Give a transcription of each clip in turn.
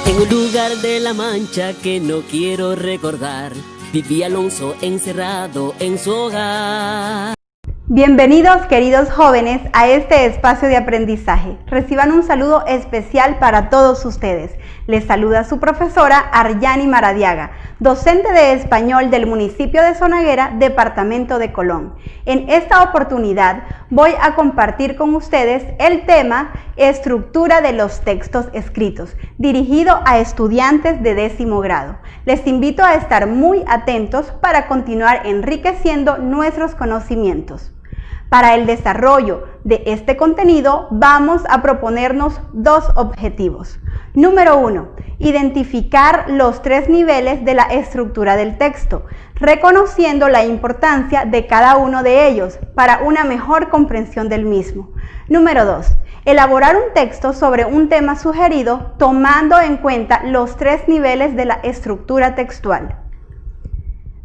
En un lugar de La Mancha que no quiero recordar, vivía Alonso encerrado en su hogar. Bienvenidos, queridos jóvenes, a este espacio de aprendizaje. Reciban un saludo especial para todos ustedes. Les saluda su profesora Aryani Maradiaga, docente de español del municipio de Zonaguera, departamento de Colón. En esta oportunidad voy a compartir con ustedes el tema Estructura de los textos escritos, dirigido a estudiantes de 10º grado. Les invito a estar muy atentos para continuar enriqueciendo nuestros conocimientos. Para el desarrollo de este contenido vamos a proponernos dos objetivos. Número 1. Identificar los 3 niveles de la estructura del texto, reconociendo la importancia de cada uno de ellos para una mejor comprensión del mismo. Número 2. Elaborar un texto sobre un tema sugerido tomando en cuenta los 3 niveles de la estructura textual.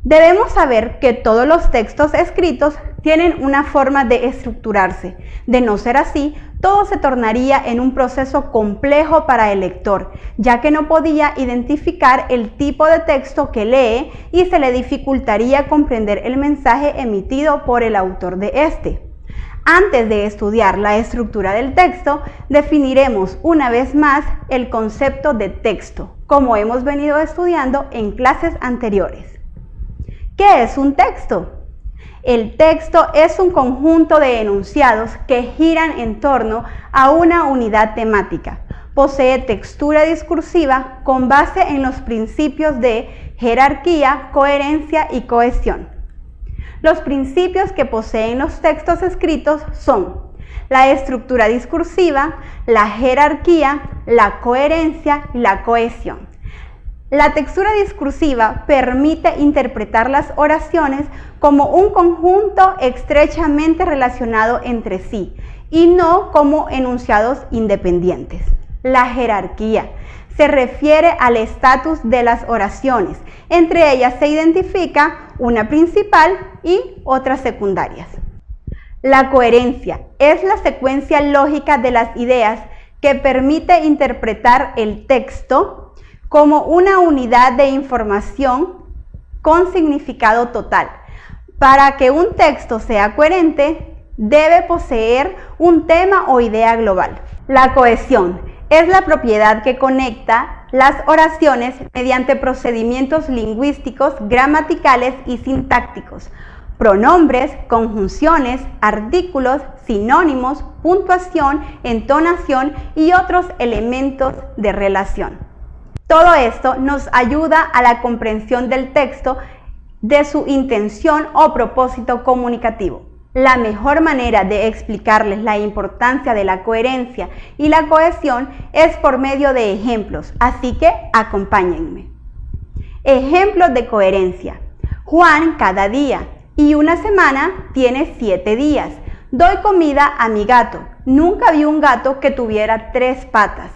Debemos saber que todos los textos escritos tienen una forma de estructurarse. De no ser así, todo se tornaría en un proceso complejo para el lector, ya que no podía identificar el tipo de texto que lee y se le dificultaría comprender el mensaje emitido por el autor de este. Antes de estudiar la estructura del texto, definiremos una vez más el concepto de texto, como hemos venido estudiando en clases anteriores. ¿Qué es un texto? El texto es un conjunto de enunciados que giran en torno a una unidad temática. Posee textura discursiva con base en los principios de jerarquía, coherencia y cohesión. Los principios que poseen los textos escritos son la estructura discursiva, la jerarquía, la coherencia y la cohesión. La textura discursiva permite interpretar las oraciones como un conjunto estrechamente relacionado entre sí y no como enunciados independientes. La jerarquía se refiere al estatus de las oraciones. Entre ellas se identifica una principal y otras secundarias. La coherencia es la secuencia lógica de las ideas que permite interpretar el texto como una unidad de información con significado total. Para que un texto sea coherente, debe poseer un tema o idea global. La cohesión es la propiedad que conecta las oraciones mediante procedimientos lingüísticos, gramaticales y sintácticos, pronombres, conjunciones, artículos, sinónimos, puntuación, entonación y otros elementos de relación. Todo esto nos ayuda a la comprensión del texto, de su intención o propósito comunicativo. La mejor manera de explicarles la importancia de la coherencia y la cohesión es por medio de ejemplos, así que acompáñenme. Ejemplos de coherencia. Juan cada día y una semana tiene 7 días. Doy comida a mi gato. Nunca vi un gato que tuviera 3 patas.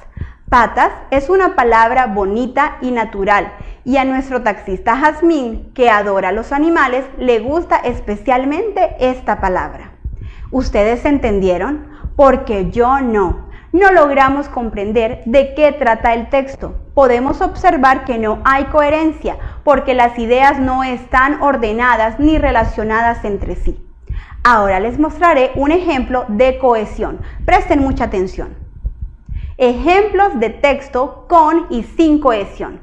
Patas es una palabra bonita y natural, y a nuestro taxista Jazmín, que adora los animales, le gusta especialmente esta palabra. ¿Ustedes entendieron? Porque yo no. No logramos comprender de qué trata el texto. Podemos observar que no hay coherencia, porque las ideas no están ordenadas ni relacionadas entre sí. Ahora les mostraré un ejemplo de cohesión. Presten mucha atención. Ejemplos de texto con y sin cohesión.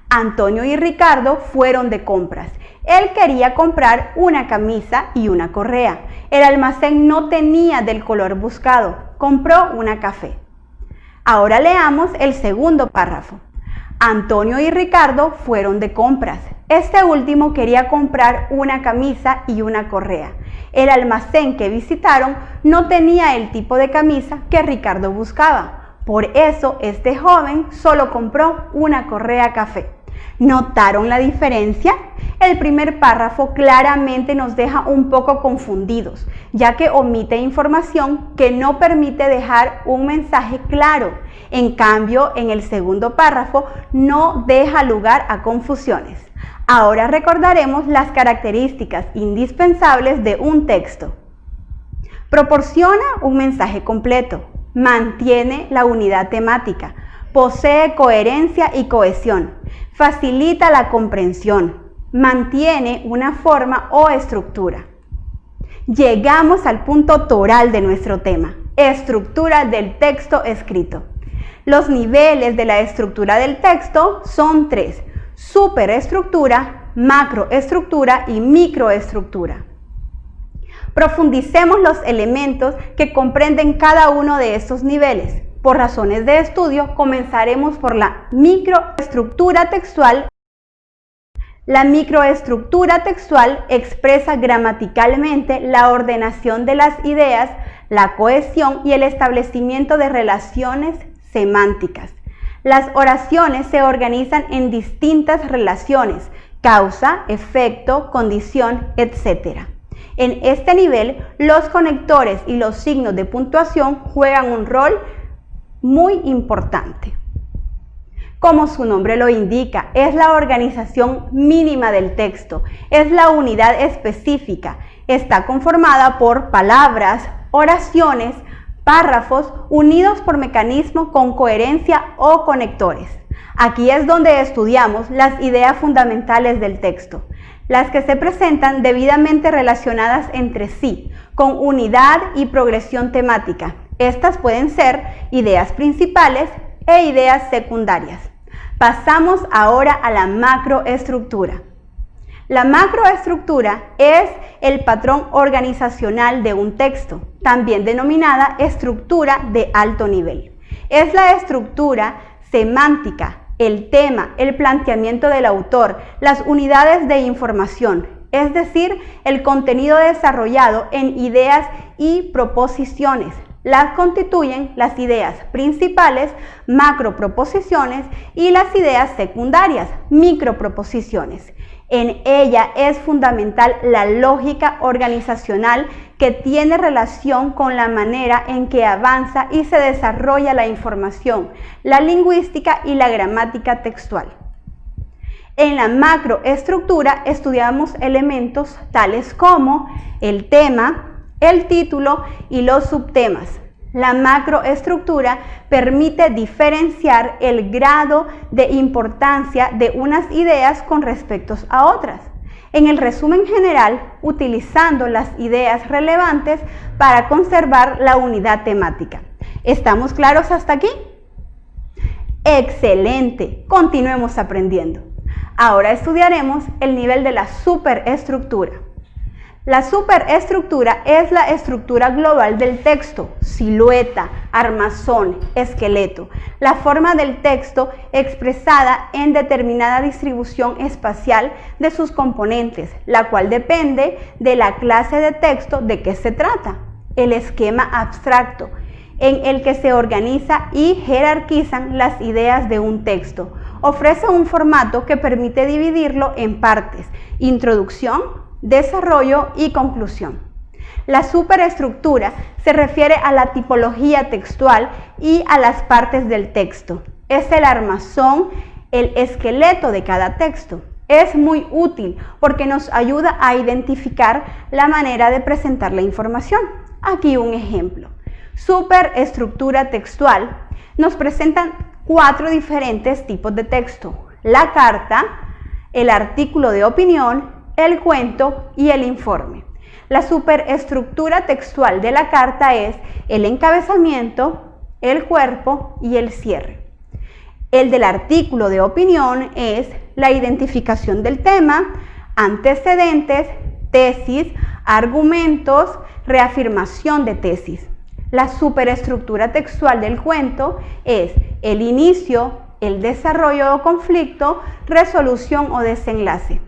Antonio y Ricardo fueron de compras. Él quería comprar una camisa y una correa. El almacén no tenía del color buscado. Compró una café. Ahora leamos el segundo párrafo. Antonio y Ricardo fueron de compras. Este último quería comprar una camisa y una correa. El almacén que visitaron no tenía el tipo de camisa que Ricardo buscaba. Por eso, este joven solo compró una correa café. ¿Notaron la diferencia? El primer párrafo claramente nos deja un poco confundidos, ya que omite información que no permite dejar un mensaje claro. En cambio, en el segundo párrafo no deja lugar a confusiones. Ahora recordaremos las características indispensables de un texto. Proporciona un mensaje completo. Mantiene la unidad temática. posee coherencia y cohesión, facilita la comprensión, mantiene una forma o estructura. Llegamos al punto toral de nuestro tema, estructura del texto escrito. Los niveles de la estructura del texto son 3: superestructura, macroestructura y microestructura. Profundicemos los elementos que comprenden cada uno de estos niveles. Por razones de estudio, comenzaremos por la microestructura textual. La microestructura textual expresa gramaticalmente la ordenación de las ideas, la cohesión y el establecimiento de relaciones semánticas. Las oraciones se organizan en distintas relaciones: causa, efecto, condición, etc. En este nivel, los conectores y los signos de puntuación juegan un rol muy importante. Como su nombre lo indica, es la organización mínima del texto, es la unidad específica, está conformada por palabras, oraciones, párrafos unidos por mecanismos con coherencia o conectores. Aquí es donde estudiamos las ideas fundamentales del texto, las que se presentan debidamente relacionadas entre sí, con unidad y progresión temática. Estas pueden ser ideas principales e ideas secundarias. Pasamos ahora a la macroestructura. La macroestructura es el patrón organizacional de un texto, también denominada estructura de alto nivel. Es la estructura semántica, el tema, el planteamiento del autor, las unidades de información, es decir, el contenido desarrollado en ideas y proposiciones. Las constituyen las ideas principales, macroproposiciones, y las ideas secundarias, microproposiciones. En ella es fundamental la lógica organizacional que tiene relación con la manera en que avanza y se desarrolla la información, la lingüística y la gramática textual. En la macroestructura estudiamos elementos tales como el tema, el título y los subtemas. La macroestructura permite diferenciar el grado de importancia de unas ideas con respecto a otras. En el resumen general, utilizando las ideas relevantes para conservar la unidad temática. ¿Estamos claros hasta aquí? ¡Excelente! Continuemos aprendiendo. Ahora estudiaremos el nivel de la superestructura. La superestructura es la estructura global del texto, silueta, armazón, esqueleto, la forma del texto expresada en determinada distribución espacial de sus componentes, la cual depende de la clase de texto de que se trata. El esquema abstracto, en el que se organiza y jerarquizan las ideas de un texto, ofrece un formato que permite dividirlo en partes: introducción, desarrollo y conclusión. La superestructura se refiere a la tipología textual y a las partes del texto. Es el armazón, el esqueleto de cada texto. Es muy útil porque nos ayuda a identificar la manera de presentar la información. Aquí un ejemplo. Superestructura textual nos presentan 4 diferentes tipos de texto: la carta, el artículo de opinión, el cuento y el informe. La superestructura textual de la carta es el encabezamiento, el cuerpo y el cierre. El del artículo de opinión es la identificación del tema, antecedentes, tesis, argumentos, reafirmación de tesis. La superestructura textual del cuento es el inicio, el desarrollo o conflicto, resolución o desenlace.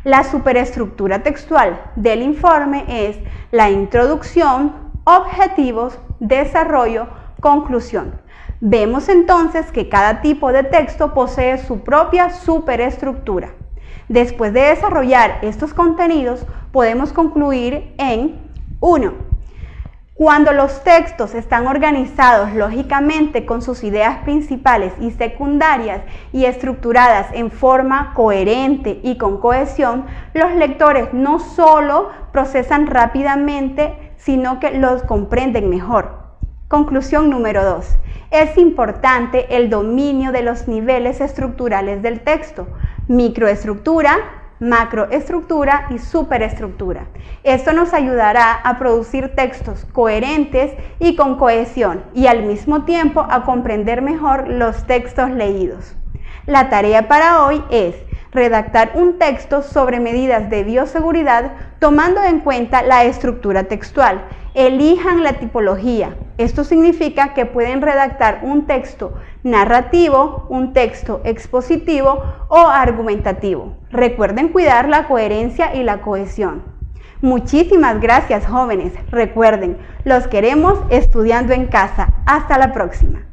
La superestructura textual del informe es la introducción, objetivos, desarrollo, conclusión. Vemos entonces que cada tipo de texto posee su propia superestructura. Después de desarrollar estos contenidos, podemos concluir en 1. Cuando los textos están organizados lógicamente con sus ideas principales y secundarias y estructuradas en forma coherente y con cohesión, los lectores no solo procesan rápidamente, sino que los comprenden mejor. Conclusión número 2. Es importante el dominio de los niveles estructurales del texto: microestructura, macroestructura y superestructura. Esto nos ayudará a producir textos coherentes y con cohesión, y al mismo tiempo a comprender mejor los textos leídos. La tarea para hoy es redactar un texto sobre medidas de bioseguridad tomando en cuenta la estructura textual. Elijan la tipología. Esto significa que pueden redactar un texto narrativo, un texto expositivo o argumentativo. Recuerden cuidar la coherencia y la cohesión. Muchísimas gracias, jóvenes. Recuerden, los queremos estudiando en casa. Hasta la próxima.